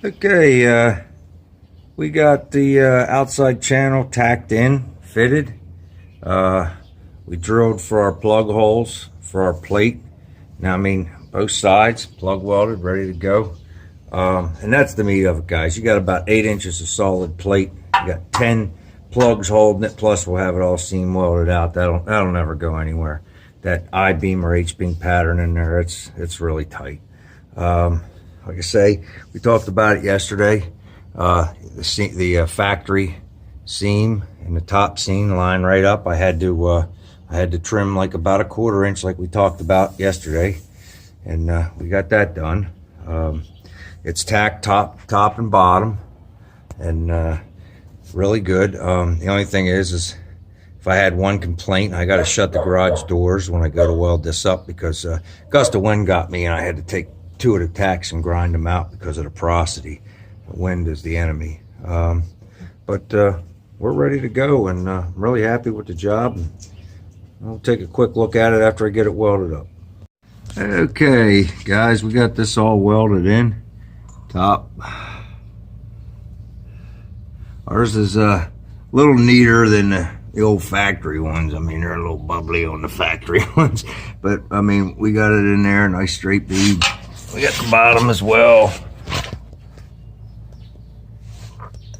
Okay, we got the outside channel tacked in, fitted. We drilled for our plug holes for our plate. Now, I mean, both sides, plug welded, ready to go. And that's the meat of it, guys. You got about 8 inches of solid plate. You got 10 plugs holding it, plus we'll have it all seam welded out. That'll never go anywhere. That I-beam or H-beam pattern in there, it's really tight. Like I say, we talked about it yesterday. The factory seam and the top seam line right up. I had to trim like about a 1/4 inch, like we talked about yesterday, and we got that done. It's tacked top and bottom, and really good. The only thing is if I had one complaint, I got to shut the garage doors when I go to weld this up, because a gust of wind got me and I had to take 2 of the tacks and grind them out because of the porosity. The wind is the enemy. But we're ready to go, and I'm really happy with the job. And I'll take a quick look at it after I get it welded up. Okay, guys, we got this all welded in. Top. Ours is a little neater than the old factory ones. I mean, they're a little bubbly on the factory ones, but I mean, we got it in there, nice straight bead. We got the bottom as well.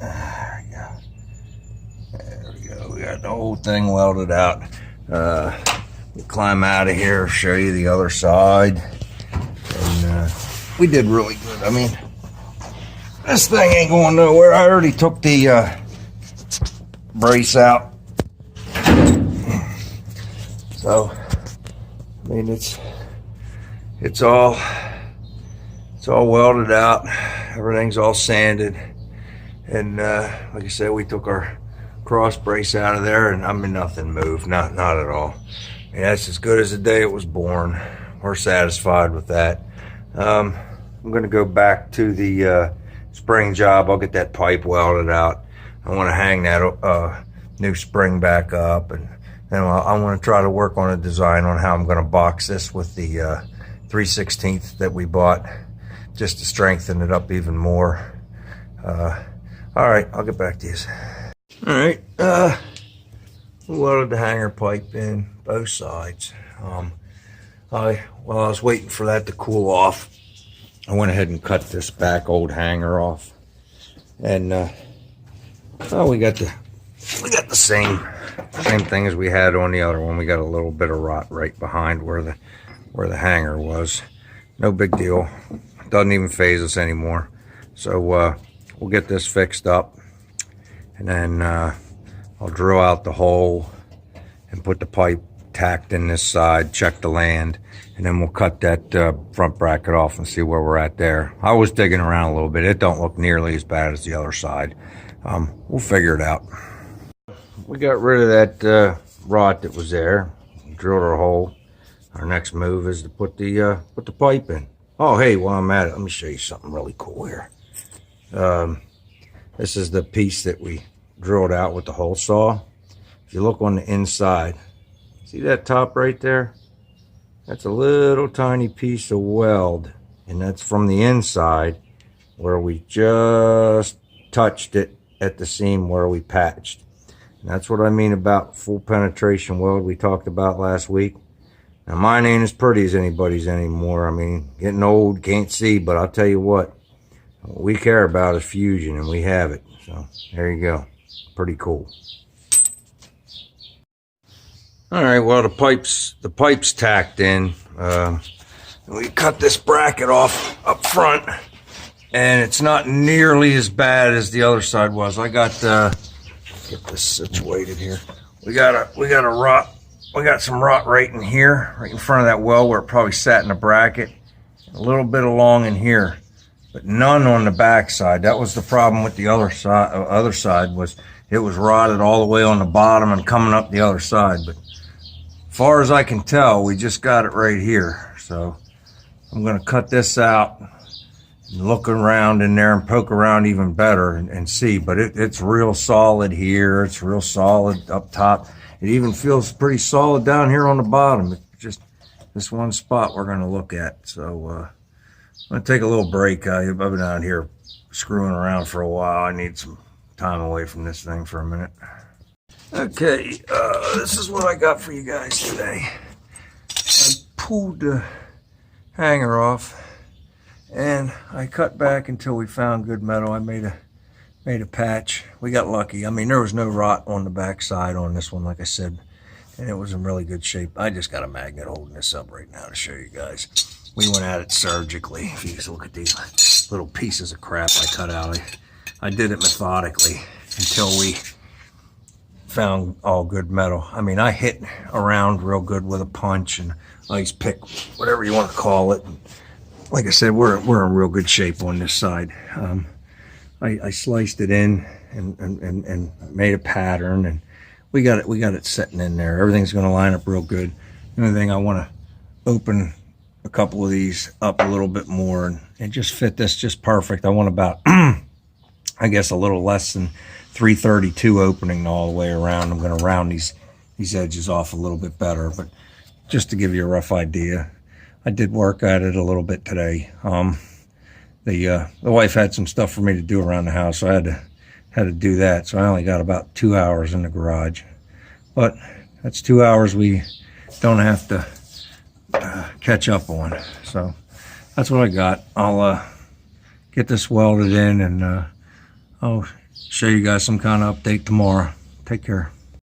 There we go. There we go. We got the whole thing welded out. We'll climb out of here, show you the other side. And we did really good. I mean, this thing ain't going nowhere. I already took the brace out. So, I mean, it's all welded out. Everything's all sanded. And like I said, we took our cross brace out of there, and I mean, nothing moved, not at all. I mean, that's as good as the day it was born. We're satisfied with that. I'm gonna go back to the spring job. I'll get that pipe welded out. I want to hang that new spring back up, and then I want to try to work on a design on how I'm going to box this with the 3/16 that we bought, just to strengthen it up even more. All right, I'll get back to you. All right, we welded the hanger pipe in both sides. While I was waiting for that to cool off, I went ahead and cut this back old hanger off, and well, we got the same thing as we had on the other one. We got a little bit of rot right behind where the hanger was. No big deal. Doesn't even phase us anymore. So we'll get this fixed up, and then I'll drill out the hole and put the pipe tacked in this side, check the land, and then we'll cut that front bracket off and see where we're at there. I was digging around a little bit. It don't look nearly as bad as the other side. We'll figure it out. We got rid of that rot that was there. Drilled our hole. Our next move is to put the pipe in. Oh, hey, while I'm at it, let me show you something really cool here. This is the piece that we drilled out with the hole saw. If you look on the inside, see that top right there? That's a little tiny piece of weld, and that's from the inside where we just touched it at the seam where we patched. And that's what I mean about full penetration weld we talked about last week. Now, mine ain't as pretty as anybody's anymore. I mean, getting old, can't see, but I'll tell you what we care about is fusion, and we have it. So there you go. Pretty cool. All right, well, the pipe's tacked in. We cut this bracket off up front, and it's not nearly as bad as the other side was. I got get this situated here. We got some rot right in here, right in front of that well where it probably sat in the bracket. A little bit along in here, but none on the back side. That was the problem with the other side was it was rotted all the way on the bottom and coming up the other side. But as far as I can tell, we just got it right here. So I'm going to cut this out and look around in there and poke around even better and see. But it's real solid here. It's real solid up top. It even feels pretty solid down here on the bottom. It's just this one spot we're going to look at. So I'm going to take a little break. I've been out here screwing around for a while. I need some time away from this thing for a minute. Okay, this is what I got for you guys today. I pulled the hanger off and I cut back until we found good metal. I made a patch. We got lucky. I mean, there was no rot on the back side on this one, like I said, and it was in really good shape. I just got a magnet holding this up right now to show you guys. We went at it surgically. If you just look at these little pieces of crap I cut out, I did it methodically until we found all good metal. I mean, I hit around real good with a punch and ice pick, whatever you want to call it. Like I said, we're in real good shape on this side. I sliced it in and made a pattern, and we got it sitting in there. Everything's going to line up real good. The only thing, I want to open a couple of these up a little bit more and just fit this just perfect. I want about I guess a little less than 332 opening all the way around. I'm going to round these edges off a little bit better, but just to give you a rough idea, I did work at it a little bit today. The wife had some stuff for me to do around the house, so I had to do that. So I only got about 2 hours in the garage, but that's 2 hours we don't have to catch up on. So that's what I got. I'll get this welded in, and I'll show you guys some kind of update tomorrow. Take care.